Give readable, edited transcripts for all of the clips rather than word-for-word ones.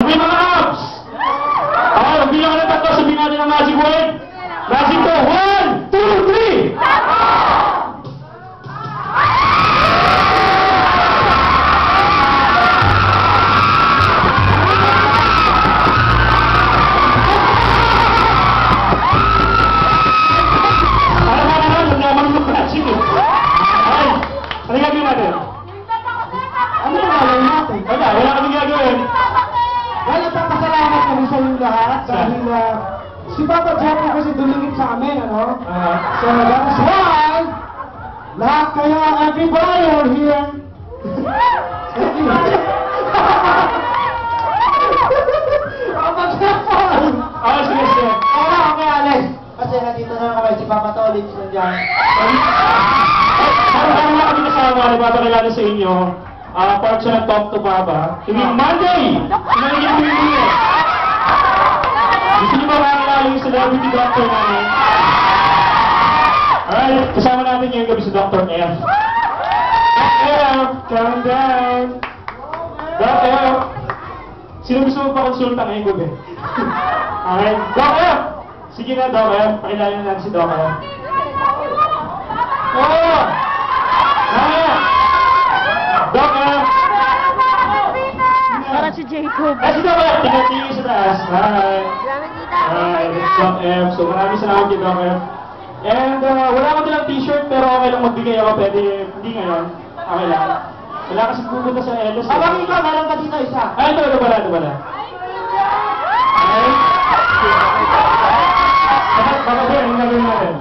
Okay, mga abs! Okay, magbilang ka ng tatlo. Sabihin natin ang magic word. Magic to. 1, 2, 3! Wala kami gagawin. Well, nagpapasalamat kami sa inyo lahat dahil si Papa Jeffrey kasi dumingit sa amin, ano? So that is why lahat kayo, everybody are here. Thank you. Papa Jeffrey! Okay, sige, sige. Okay, Alex. Kasi nandito na kami si Papa Tolits nandiyan. Parang na kami kasama, nagpapakilala sa inyo. Part siya ng Talk to Papa. Tuwing Monday! Sinagiging tuwing gusto niyo ba makakilala yung celebrity doctor namin? Alright, kasama natin ngayong gabi si Dr. F. Dr. F, calm down. Dr. F, sino gusto mo pa-consulta ngayong gabi? Alright, Dr. F! Sige na, Dr. F. Pakilala na natin si Dr. F. Oh! Kaya! Doc, para si Jacob. Si Doc F, tingnan sa taas. Hi. Hi, it's Doc F. So maraming salamat kay Doc F. And wala ko nilang t-shirt pero okay lang magbigay ako. Pwede, hindi ngayon. Okay lang. Wala kasi pupunta sa LS. Abang ikaw, meron ka dito isa. Ay, ito pala. Okay. Baka ba, yung gagawin natin.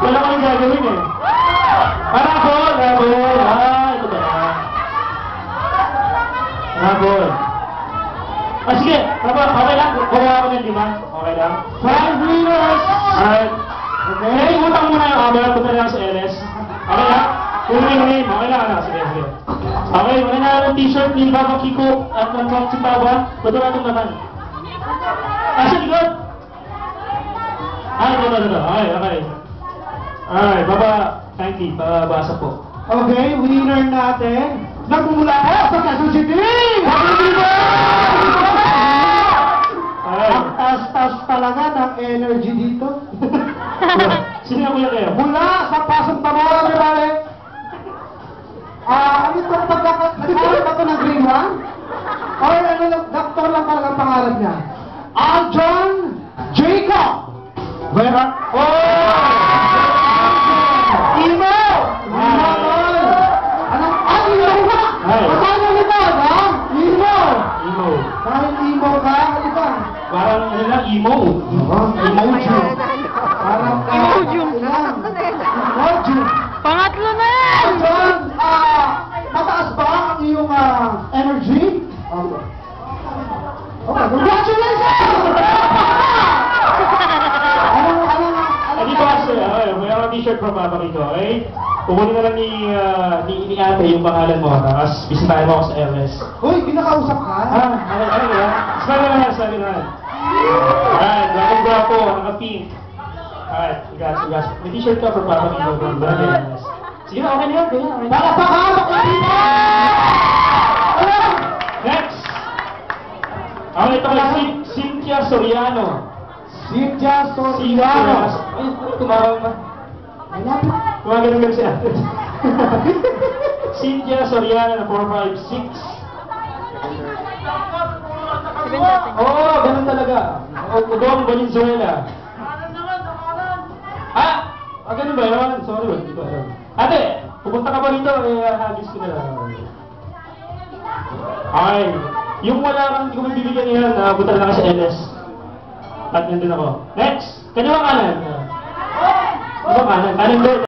Wala ko yung gagawin eh. Rabol! Ito ba? Rabol. Sige, okay lang. Gawa ako ng 5. Okay lang. 5 winners! Alright. Okay, utang muna yung abal. Punta lang sa LS. Okay lang? Kunin. Okay lang. Sige. Okay, wala na ng t-shirt ni Papa Kiko at ng si Papa. Bato natin naman. Sa likod! Ito. Okay. Alright, Baba. Thank you. Babasa po. Okay, winner natin. Nagmumula po sa Quezon City! Ang taas-taas talaga ng energy dito. Sino na kuya kayo? Mula sa Pasong Tamora, Rivale. Ano itong nagkaroon ba ito ng green one? Or ano lang, doctor lang talaga ang pangalan niya? Aljon Jacob! Where are... Imo! Anong Imo ka? Masama nito, ha? Imo! Dahil Imo ka, halika. Parang ano lang, emo. Emoji. Parang Emojum. Emoji. Pangatlo na yan! Aljon, mataas ba ang iyong energy? Okay, congratulations! Hindi ko kasi, may mga t-shirt from Papa Kiko, okay? Kukunin na lang ni ate yung pangalan mo, tapos bisitahin mo ako sa LS. Uy, pinakausap ka? Okay. Sabi naman. Alright, gwapo, naka-pink. Alright, sigas. May t-shirt ka from Papa Kiko from LS. Sige na, okay na yan. Palapakawak na dito! Next! Okay, ito kay Cynthia Soriano. Cynthia Soriano. Ay, tumawag ba? Tumawag si ate. Cynthia Soriano na 456. Ganun talaga. Udong Valenzuela. Ganun ba yun? Sorry, hindi ko alam. Ate, pupunta ka ba rito? Hagis ko na lang. Ay, yung wala kang hindi ko magbibigyan yan, punta na lang sa LS. At nandun ako. Next! Kanya ba kanan? Ano ba kanan? Kanan doon.